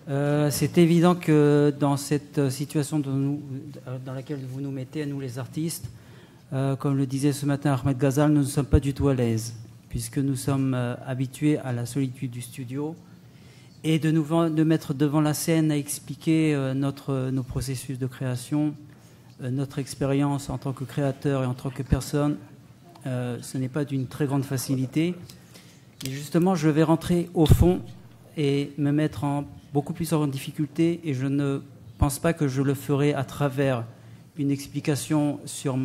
C'est évident que dans cette situation dans laquelle vous nous mettez, nous les artistes, comme le disait ce matin Ahmed Ghazal, nous ne sommes pas du tout à l'aise, puisque nous sommes habitués à la solitude du studio et de mettre devant la scène à expliquer nos processus de création, notre expérience en tant que créateur et en tant que personne. Ce n'est pas d'une très grande facilité. Et justement, je vais rentrer au fond et me mettre beaucoup plus en difficulté, et je ne pense pas que je le ferai à travers une explication sur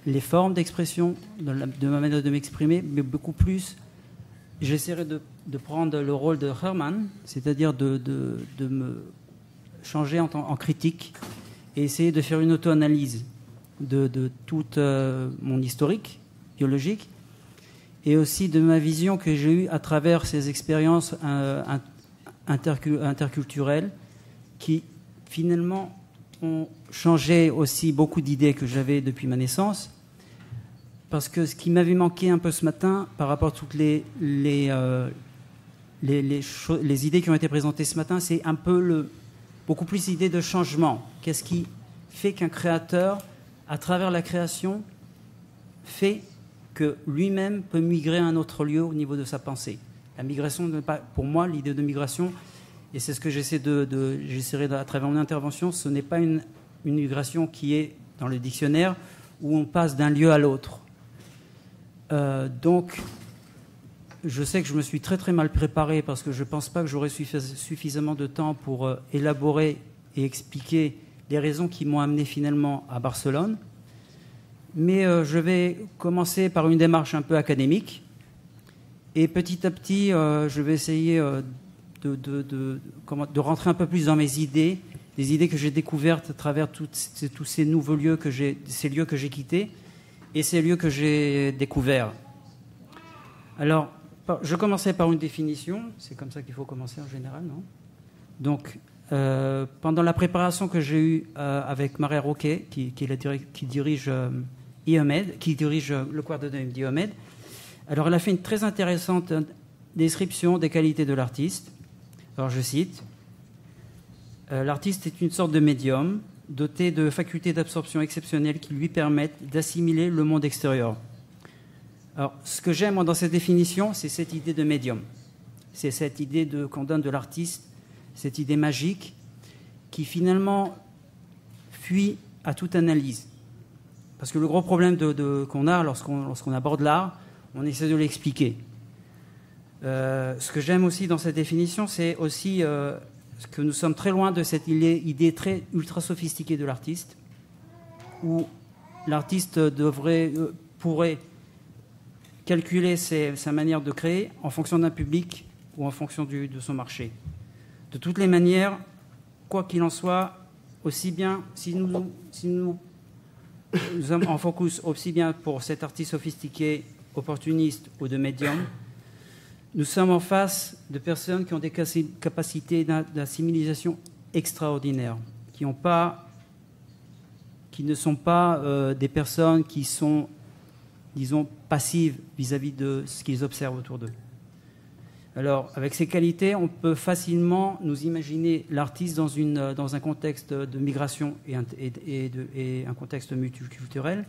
les formes d'expression, de ma manière de m'exprimer, mais beaucoup plus, j'essaierai de prendre le rôle de Herman, c'est-à-dire de me changer en critique et essayer de faire une auto-analyse de toute mon historique biologique, et aussi de ma vision que j'ai eue à travers ces expériences interculturelles qui, finalement, ont changé aussi beaucoup d'idées que j'avais depuis ma naissance. Parce que ce qui m'avait manqué un peu ce matin, par rapport à toutes les idées qui ont été présentées ce matin, c'est un peu beaucoup plus l'idée de changement. Qu'est-ce qui fait qu'un créateur, à travers la création, fait que lui-même peut migrer à un autre lieu au niveau de sa pensée. La migration n'est pas, pour moi, l'idée de migration, et c'est ce que j'essaierai à travers mon intervention, ce n'est pas une migration qui est dans le dictionnaire où on passe d'un lieu à l'autre. Donc, je sais que je me suis très très mal préparé parce que je ne pense pas que j'aurai suffisamment de temps pour élaborer et expliquer les raisons qui m'ont amené finalement à Barcelone. Mais je vais commencer par une démarche un peu académique. Et petit à petit, je vais essayer de rentrer un peu plus dans mes idées, des idées que j'ai découvertes à travers tous ces nouveaux lieux ces lieux que j'ai quittés et ces lieux que j'ai découverts. Alors, je commençais par une définition. C'est comme ça qu'il faut commencer en général, non ? Donc, pendant la préparation que j'ai eue avec Maria Roquet, qui dirige le quart de Diomed, alors elle a fait une très intéressante description des qualités de l'artiste. Alors je cite, l'artiste est une sorte de médium doté de facultés d'absorption exceptionnelles qui lui permettent d'assimiler le monde extérieur. Alors ce que j'aime dans cette définition, c'est cette idée de médium. C'est cette idée qu'on donne de l'artiste, cette idée magique qui finalement fuit à toute analyse. Parce que le gros problème qu'on a lorsqu'on aborde l'art, on essaie de l'expliquer. Ce que j'aime aussi dans cette définition, c'est aussi que nous sommes très loin de cette idée très ultra sophistiquée de l'artiste, où l'artiste pourrait calculer sa manière de créer en fonction d'un public ou en fonction de son marché. De toutes les manières, quoi qu'il en soit, aussi bien si nous sommes en focus aussi bien pour cet artiste sophistiqué, opportuniste ou de médium, nous sommes en face de personnes qui ont des capacités d'assimilation extraordinaires, qui ne sont pas des personnes qui sont, disons, passives vis-à-vis de ce qu'ils observent autour d'eux. Alors, avec ces qualités, on peut facilement nous imaginer l'artiste dans un contexte de migration et un contexte multiculturel.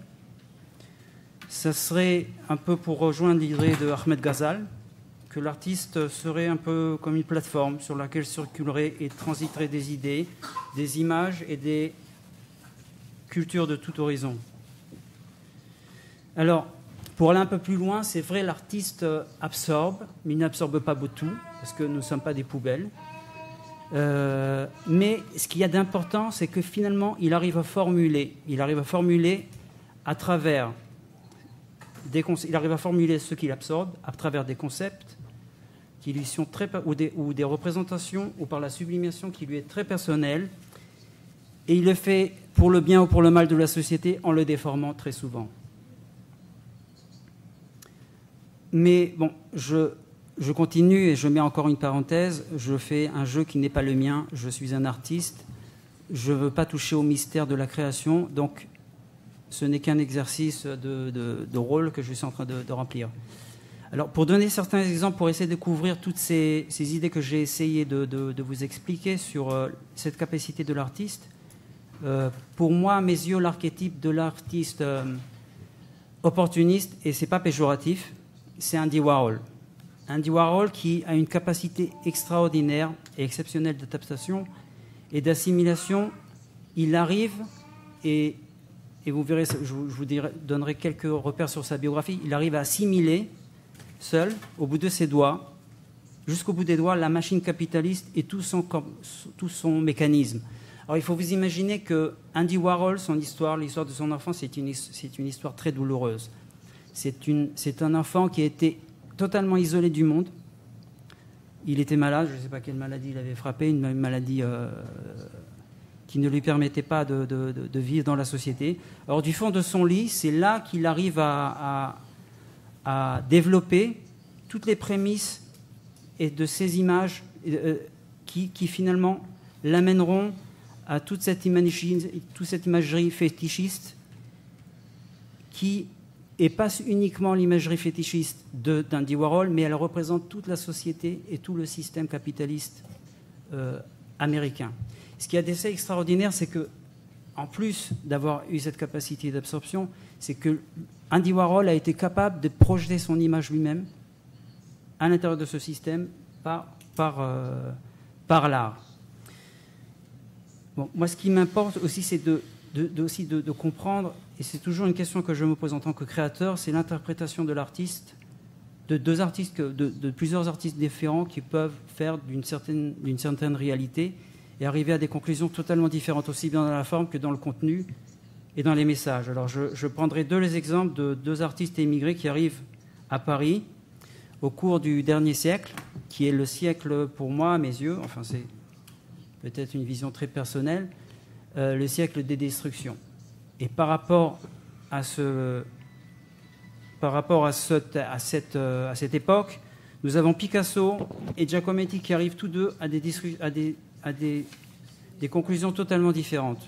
Ça serait un peu pour rejoindre l'idée de Ahmed Ghazal, que l'artiste serait un peu comme une plateforme sur laquelle circuleraient et transiteraient des idées, des images et des cultures de tout horizon. Alors, pour aller un peu plus loin, c'est vrai, l'artiste absorbe, mais il n'absorbe pas beaucoup, parce que nous ne sommes pas des poubelles. Mais ce qu'il y a d'important, c'est que finalement, il arrive à formuler à travers il arrive à formuler ce qu'il absorbe à travers des concepts qui lui sont ou des représentations ou par la sublimation qui lui est très personnelle, et il le fait pour le bien ou pour le mal de la société en le déformant très souvent. Mais bon, je continue et je mets encore une parenthèse. Je fais un jeu qui n'est pas le mien. Je suis un artiste. Je ne veux pas toucher au mystère de la création. Donc, ce n'est qu'un exercice de rôle que je suis en train de remplir. Alors, pour donner certains exemples, pour essayer de couvrir toutes ces idées que j'ai essayé de vous expliquer sur cette capacité de l'artiste, pour moi, à mes yeux, l'archétype de l'artiste opportuniste, et c'est pas péjoratif, c'est Andy Warhol. Andy Warhol qui a une capacité extraordinaire et exceptionnelle d'adaptation et d'assimilation. Il arrive, et vous verrez, je vous donnerai quelques repères sur sa biographie, il arrive à assimiler seul, au bout de ses doigts, jusqu'au bout des doigts, la machine capitaliste et tout son mécanisme. Alors il faut vous imaginer que Andy Warhol, son histoire, l'histoire de son enfance, c'est une histoire très douloureuse. C'est un enfant qui a été totalement isolé du monde. Il était malade, je ne sais pas quelle maladie il avait frappé, une maladie qui ne lui permettait pas de vivre dans la société. Alors du fond de son lit, c'est là qu'il arrive à développer toutes les prémices et de ces images qui finalement l'amèneront à toute cette imagerie fétichiste qui n'est pas uniquement l'imagerie fétichiste d'Andy Warhol, mais elle représente toute la société et tout le système capitaliste américain. Ce qui est assez extraordinaire, c'est que, en plus d'avoir eu cette capacité d'absorption, c'est que Andy Warhol a été capable de projeter son image lui-même à l'intérieur de ce système par l'art. Bon, moi, ce qui m'importe aussi, c'est de comprendre, et c'est toujours une question que je me pose en tant que créateur, c'est l'interprétation de l'artiste, de plusieurs artistes différents qui peuvent faire d'une certaine réalité et arriver à des conclusions totalement différentes, aussi bien dans la forme que dans le contenu et dans les messages. Alors je prendrai deux exemples de deux artistes émigrés qui arrivent à Paris au cours du dernier siècle, qui est le siècle, pour moi, à mes yeux, enfin c'est peut-être une vision très personnelle, le siècle des destructions. Et par rapport à cette époque, nous avons Picasso et Giacometti qui arrivent tous deux à des conclusions totalement différentes.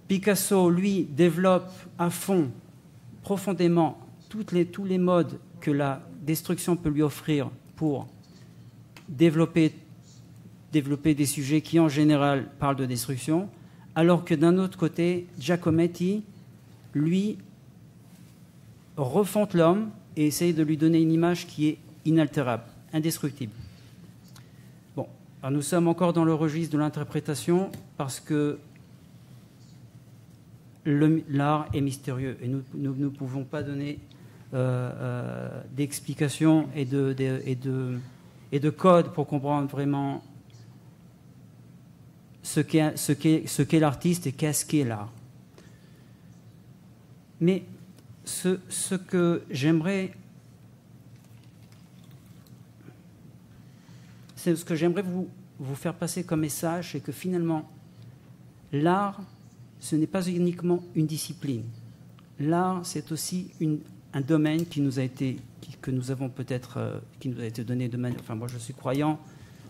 Picasso, lui, développe à fond, profondément, tous les modes que la destruction peut lui offrir pour développer des sujets qui, en général, parlent de destruction, alors que d'un autre côté, Giacometti, lui, refonte l'homme et essaye de lui donner une image qui est inaltérable, indestructible. Bon, alors nous sommes encore dans le registre de l'interprétation parce que l'art est mystérieux et nous ne pouvons pas donner d'explications et de codes pour comprendre vraiment ce qu'est l'artiste et qu'est-ce qu'est l'art. Mais ce que j'aimerais vous faire passer comme message, c'est que finalement, l'art, ce n'est pas uniquement une discipline. L'art, c'est aussi un domaine qui nous a été donné de manière... Enfin, moi, je suis croyant,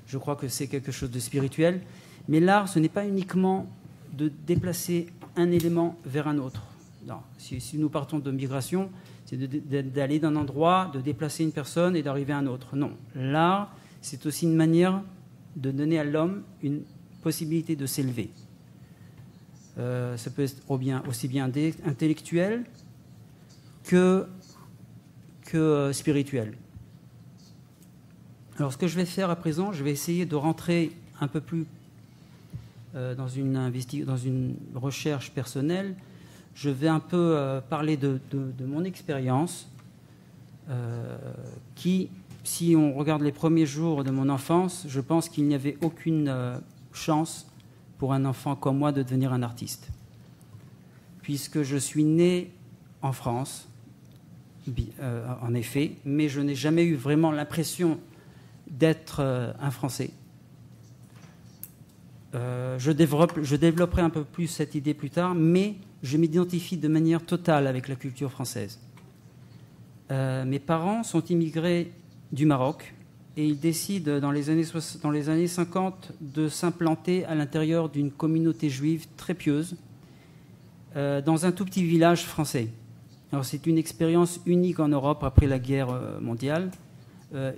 je crois que c'est quelque chose de spirituel. Mais l'art, ce n'est pas uniquement de déplacer un élément vers un autre. Non. Si nous partons de migration, c'est d'aller d'un endroit, de déplacer une personne et d'arriver à un autre. Non. L'art, c'est aussi une manière de donner à l'homme une possibilité de s'élever. Ça peut être aussi bien intellectuel que spirituel. Alors, ce que je vais faire à présent, je vais essayer de rentrer un peu plus dans une recherche personnelle. Je vais un peu parler de mon expérience qui, si on regarde les premiers jours de mon enfance, je pense qu'il n'y avait aucune chance pour un enfant comme moi de devenir un artiste. Puisque je suis né en France, en effet, mais je n'ai jamais eu vraiment l'impression d'être un Français. Je développerai un peu plus cette idée plus tard, mais je m'identifie de manière totale avec la culture française. Mes parents sont immigrés du Maroc et ils décident dans les années 50 de s'implanter à l'intérieur d'une communauté juive très pieuse dans un tout petit village français. Alors c'est une expérience unique en Europe après la guerre mondiale.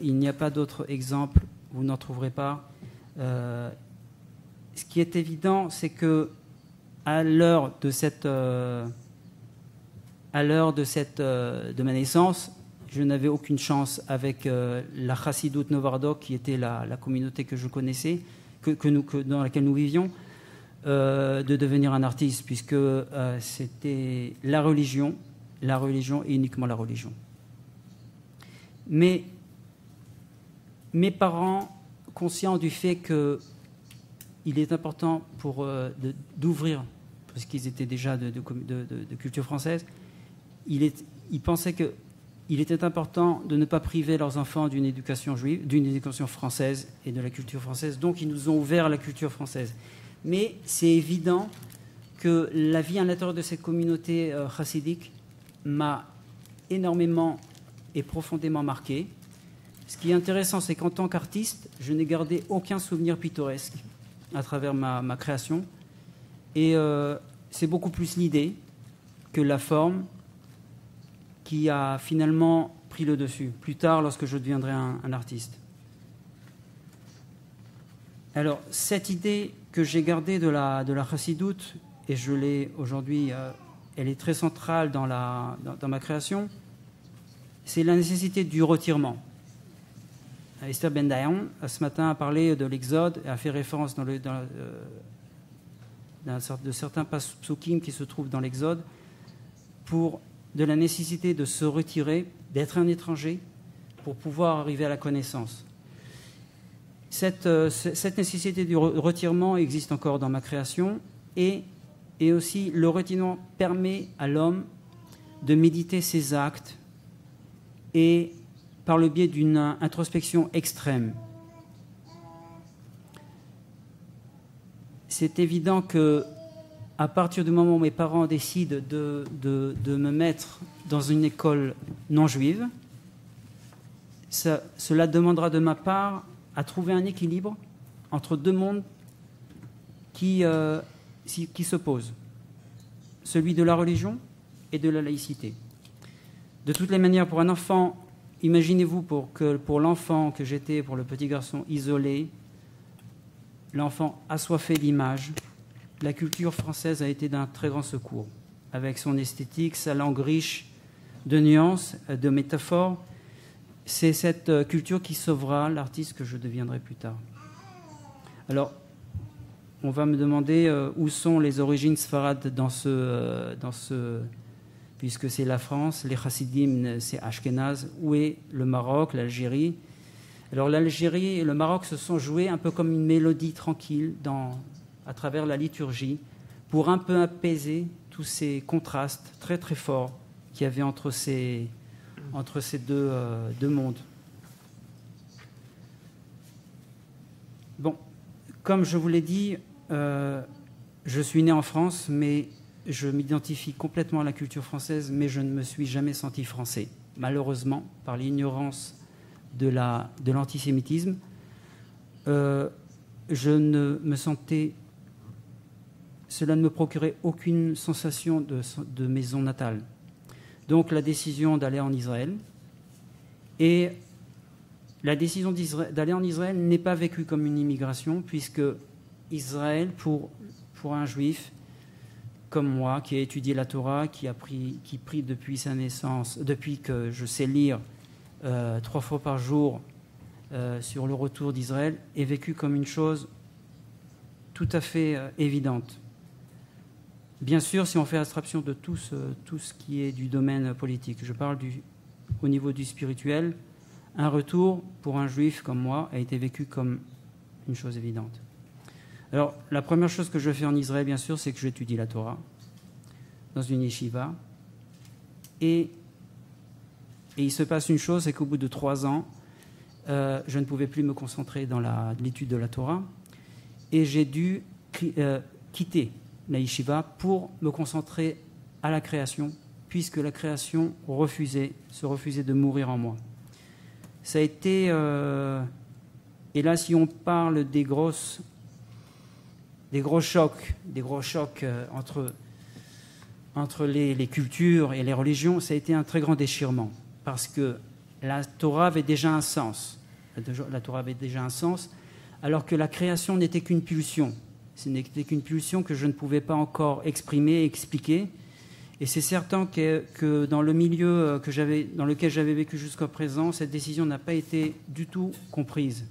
Il n'y a pas d'autres exemples, vous n'en trouverez pas. Ce qui est évident, c'est que à l'heure de ma naissance, je n'avais aucune chance avec la Chassidoute Novardok, qui était la communauté que je connaissais, dans laquelle nous vivions, de devenir un artiste, puisque c'était la religion et uniquement la religion. Mais mes parents, conscients du fait qu'il est important d'ouvrir, parce qu'ils étaient déjà de culture française, ils pensaient qu'il était important de ne pas priver leurs enfants d'une éducation juive, d'une éducation française et de la culture française. Donc ils nous ont ouvert à la culture française. Mais c'est évident que la vie à l'intérieur de cette communauté chassidique m'a énormément et profondément marqué. Ce qui est intéressant, c'est qu'en tant qu'artiste, je n'ai gardé aucun souvenir pittoresque à travers ma création. Et c'est beaucoup plus l'idée que la forme qui a finalement pris le dessus, plus tard lorsque je deviendrai un artiste. Alors, cette idée que j'ai gardée de la chassidoute, et je l'ai aujourd'hui, elle est très centrale dans ma création, c'est la nécessité du retirement. Esther Ben-Dayan, ce matin, a parlé de l'Exode et a fait référence de certains psukim qui se trouvent dans l'Exode de la nécessité de se retirer, d'être un étranger pour pouvoir arriver à la connaissance. Cette nécessité du retirement existe encore dans ma création et aussi le retirement permet à l'homme de méditer ses actes et par le biais d'une introspection extrême. C'est évident que à partir du moment où mes parents décident de me mettre dans une école non juive, cela demandera de ma part à trouver un équilibre entre deux mondes qui s'opposent, celui de la religion et de la laïcité. De toutes les manières, pour un enfant, imaginez-vous pour l'enfant que j'étais, pour le petit garçon isolé, l'enfant assoiffé d'image, la culture française a été d'un très grand secours, avec son esthétique, sa langue riche de nuances, de métaphores. C'est cette culture qui sauvera l'artiste que je deviendrai plus tard. Alors, on va me demander où sont les origines sfarades puisque c'est la France, les chassidim, c'est Ashkenaz, où est le Maroc, l'Algérie. Alors l'Algérie et le Maroc se sont joués un peu comme une mélodie tranquille à travers la liturgie pour un peu apaiser tous ces contrastes très très forts qu'il y avait entre ces deux mondes. Bon, comme je vous l'ai dit, je suis né en France, mais je m'identifie complètement à la culture française, mais je ne me suis jamais senti français. Malheureusement, par l'ignorance de l'antisémitisme, je ne me sentais... Cela ne me procurait aucune sensation de maison natale. Donc la décision d'aller en Israël, et la décision d'aller en Israël n'est pas vécue comme une immigration, puisque Israël, pour un juif comme moi, qui a étudié la Torah, qui prie depuis sa naissance, depuis que je sais lire 3 fois par jour sur le retour d'Israël, est vécu comme une chose tout à fait évidente. Bien sûr, si on fait abstraction de tout ce qui est du domaine politique, je parle au niveau du spirituel, un retour pour un juif comme moi a été vécu comme une chose évidente. Alors, la première chose que je fais en Israël, bien sûr, c'est que j'étudie la Torah dans une yeshiva. Et il se passe une chose, c'est qu'au bout de 3 ans, je ne pouvais plus me concentrer dans l'étude de la Torah. Et j'ai dû quitter la yeshiva pour me concentrer à la création, puisque la création se refusait de mourir en moi. Ça a été... et là, si on parle des gros chocs entre entre les cultures et les religions, ça a été un très grand déchirement, parce que la Torah avait déjà un sens. La Torah avait déjà un sens, alors que la création n'était qu'une pulsion. Ce n'était qu'une pulsion que je ne pouvais pas encore exprimer, expliquer. Et c'est certain que dans le milieu dans lequel j'avais vécu jusqu'à présent, cette décision n'a pas été du tout comprise.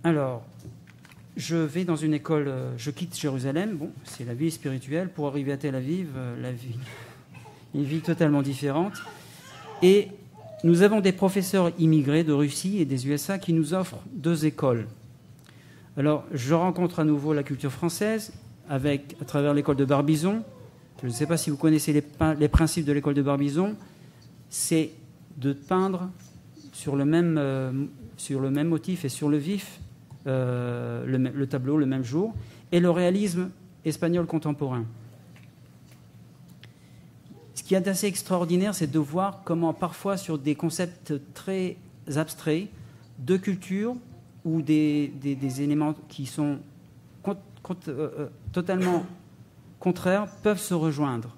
Alors, je vais dans une école, je quitte Jérusalem, bon, c'est la vie spirituelle, pour arriver à Tel Aviv, une vie totalement différente. Et nous avons des professeurs immigrés de Russie et des USA qui nous offrent 2 écoles. Alors, je rencontre à nouveau la culture française à travers l'école de Barbizon. Je ne sais pas si vous connaissez les principes de l'école de Barbizon. C'est de peindre sur le même motif et sur le vif le tableau le même jour, et le réalisme espagnol contemporain. Ce qui est assez extraordinaire, c'est de voir comment parfois sur des concepts très abstraits de culture ou des éléments qui sont totalement contraires peuvent se rejoindre.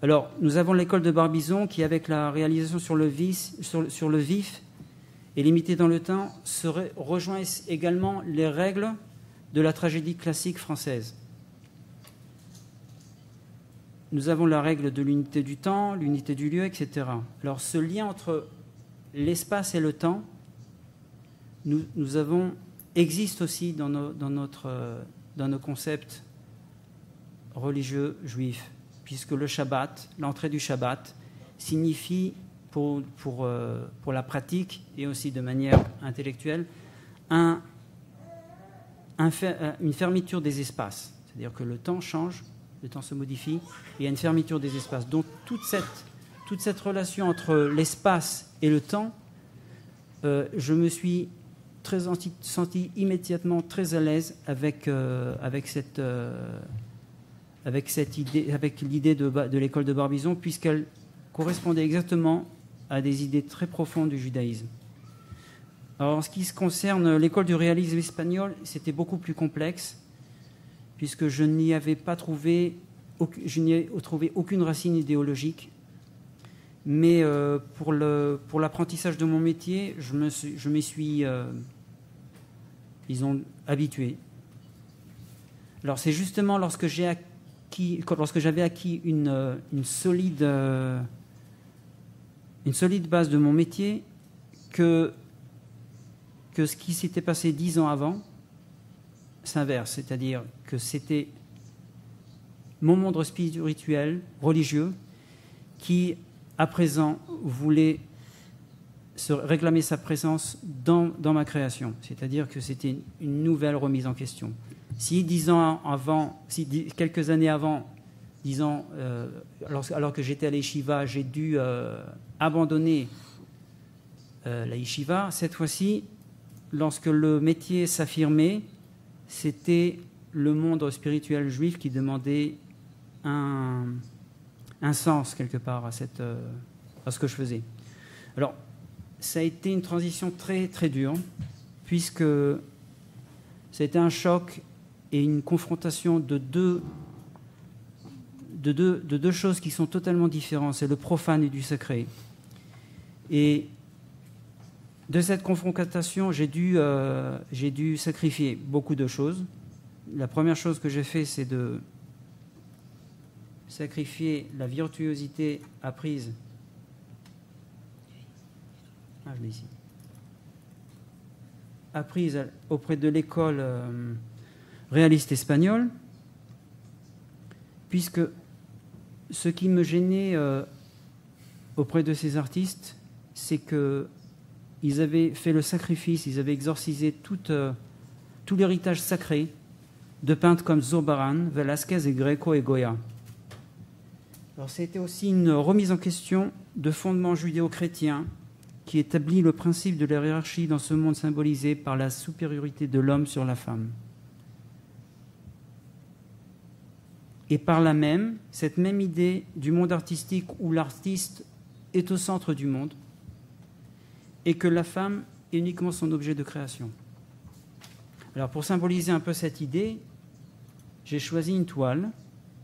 Alors, nous avons l'école de Barbizon qui, avec la réalisation sur le vif et limité dans le temps, rejoint également les règles de la tragédie classique française. Nous avons la règle de l'unité du temps, l'unité du lieu, etc. Alors ce lien entre l'espace et le temps existe aussi dans nos concepts religieux juifs, puisque le Shabbat, l'entrée du Shabbat, signifie pour la pratique et aussi de manière intellectuelle une fermeture des espaces. C'est-à-dire que le temps change, le temps se modifie, et il y a une fermeture des espaces. Donc toute cette relation entre l'espace et le temps, je me suis senti immédiatement très à l'aise avec l'idée de l'école de Barbizon, puisqu'elle correspondait exactement à des idées très profondes du judaïsme. Alors, en ce qui concerne l'école du réalisme espagnol, c'était beaucoup plus complexe, puisque je n'y ai trouvé aucune racine idéologique. Mais pour l'apprentissage de mon métier, je m'y suis, habitué. Alors, c'est justement lorsque j'avais acquis une solide base de mon métier que ce qui s'était passé 10 ans avant s'inverse, c'est-à-dire que c'était mon monde spirituel, religieux, qui, à présent, voulait réclamer sa présence dans ma création, c'est-à-dire que c'était une nouvelle remise en question. Si quelques années avant, disons, alors que j'étais à l'Yeshiva, j'ai dû abandonner la Yeshiva, cette fois-ci, lorsque le métier s'affirmait, c'était le monde spirituel juif qui demandait un sens, quelque part, à ce que je faisais. Alors, ça a été une transition très, très dure, puisque ça a été un choc et une confrontation de deux choses qui sont totalement différentes, c'est le profane et du sacré. Et de cette confrontation, j'ai dû sacrifier beaucoup de choses. La première chose que j'ai fait, c'est de sacrifier la virtuosité apprise. Je l'ai ici. Apprise auprès de l'école réaliste espagnole, puisque ce qui me gênait auprès de ces artistes, c'est qu'ils avaient fait le sacrifice, ils avaient exorcisé tout l'héritage sacré de peintres comme Zurbarán, Velázquez et Greco et Goya. Alors c'était aussi une remise en question de fondements judéo-chrétiens qui établit le principe de la hiérarchie dans ce monde symbolisé par la supériorité de l'homme sur la femme. Et par là même, cette même idée du monde artistique où l'artiste est au centre du monde et que la femme est uniquement son objet de création. Alors pour symboliser un peu cette idée, j'ai choisi une toile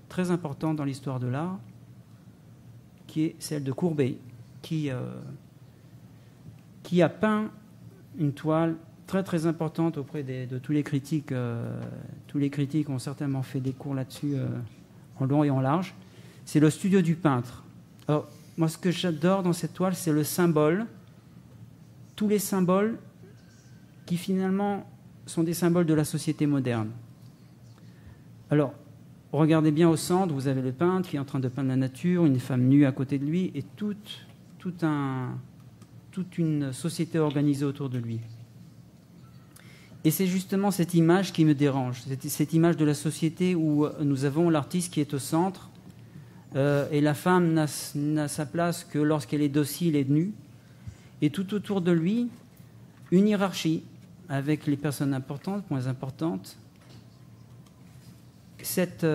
très importante dans l'histoire de l'art, qui est celle de Courbet, qui a peint une toile très très importante auprès de tous les critiques. Tous les critiques ont certainement fait des cours là-dessus en long et en large. C'est le studio du peintre. Alors, moi, ce que j'adore dans cette toile, c'est le symbole. Tous les symboles qui finalement sont des symboles de la société moderne. Alors, regardez bien au centre, vous avez le peintre qui est en train de peindre la nature, une femme nue à côté de lui, et toute une société organisée autour de lui. Et c'est justement cette image qui me dérange, cette image de la société où nous avons l'artiste qui est au centre, et la femme n'a sa place que lorsqu'elle est docile et nue, et tout autour de lui, une hiérarchie, avec les personnes importantes, moins importantes. Cette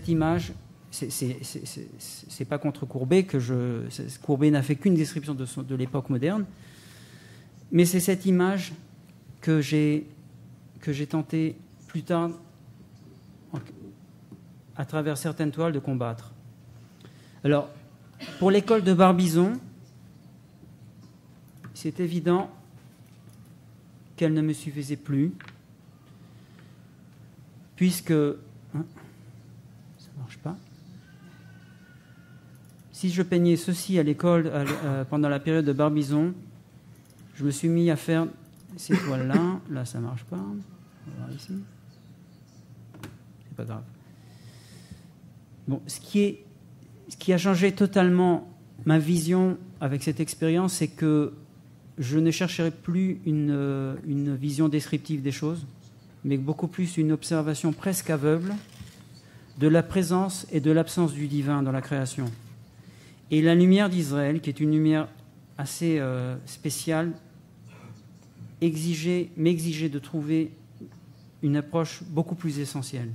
image, c'est pas contre Courbet Courbet n'a fait qu'une description de l'époque moderne, mais c'est cette image que j'ai tenté plus tard, à travers certaines toiles, de combattre. Alors, pour l'école de Barbizon, c'est évident qu'elle ne me suffisait plus, puisque... ça ne marche pas. Si je peignais ceci à l'école pendant la période de Barbizon, je me suis mis à faire ces toiles-là. Là, ça ne marche pas. On va voir ici. C'est pas grave. Bon, ce qui a changé totalement ma vision avec cette expérience, c'est que je ne chercherai plus une vision descriptive des choses, mais beaucoup plus une observation presque aveugle de la présence et de l'absence du divin dans la création. Et la lumière d'Israël, qui est une lumière assez spéciale, m'exigeait de trouver une approche beaucoup plus essentielle.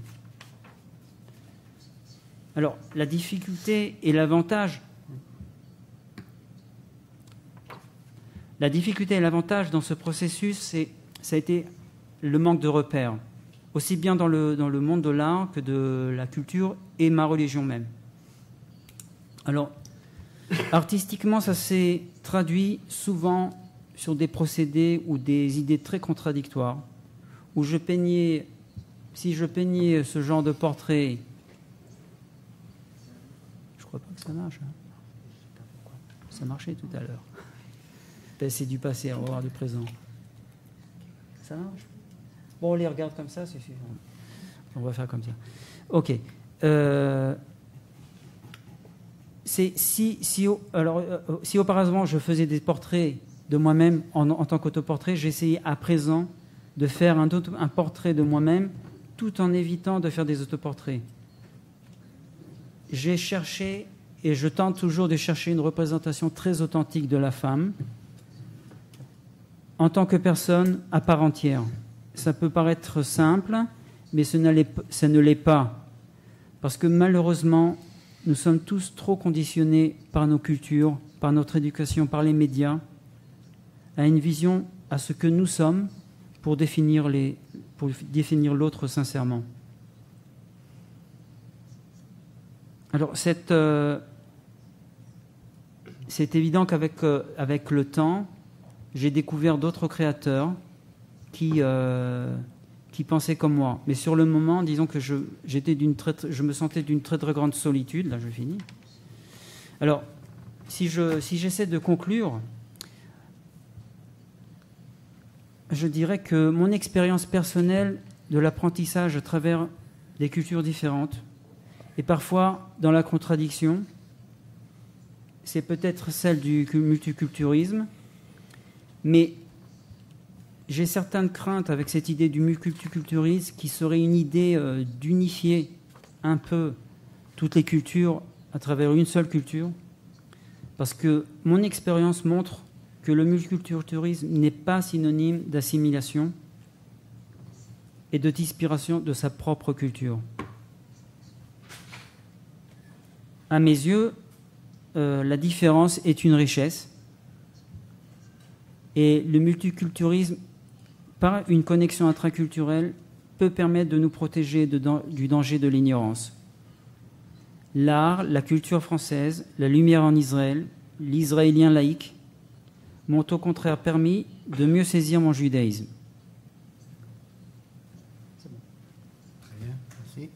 Alors, la difficulté et l'avantage... La difficulté et l'avantage dans ce processus, ça a été le manque de repères, aussi bien dans le monde de l'art que de la culture et ma religion même. Alors, artistiquement, ça s'est traduit souvent sur des procédés ou des idées très contradictoires, où si je peignais ce genre de portrait, je crois pas que ça marche. Ça marchait tout à l'heure. C'est du passé, on va voir du présent. Ça marche? Bon, on les regarde comme ça, c'est suffisant. On va faire comme ça. Ok. Si auparavant je faisais des portraits de moi-même en tant qu'autoportrait, j'essayais à présent de faire un portrait de moi-même tout en évitant de faire des autoportraits. J'ai cherché, et je tente toujours de chercher une représentation très authentique de la femme en tant que personne à part entière. Ça peut paraître simple, mais ça ne l'est pas. Parce que malheureusement, nous sommes tous trop conditionnés par nos cultures, par notre éducation, par les médias, à une vision, à ce que nous sommes, pour définir l'autre sincèrement. Alors, c'est évident qu'avec le temps, j'ai découvert d'autres créateurs qui pensaient comme moi. Mais sur le moment, disons que je me sentais d'une très très grande solitude. Là, je finis. Alors, si j'essaie de conclure, je dirais que mon expérience personnelle de l'apprentissage à travers des cultures différentes, et parfois dans la contradiction, c'est peut-être celle du multiculturalisme, mais j'ai certaines craintes avec cette idée du multiculturalisme qui serait une idée d'unifier un peu toutes les cultures à travers une seule culture, parce que mon expérience montre que le multiculturalisme n'est pas synonyme d'assimilation et de disparition de sa propre culture. À mes yeux, la différence est une richesse, et le multiculturalisme, par une connexion intraculturelle, peut permettre de nous protéger du danger de l'ignorance. L'art, la culture française, la lumière en Israël, l'israélien laïque m'ont au contraire permis de mieux saisir mon judaïsme. C'est bon. Très bien, merci.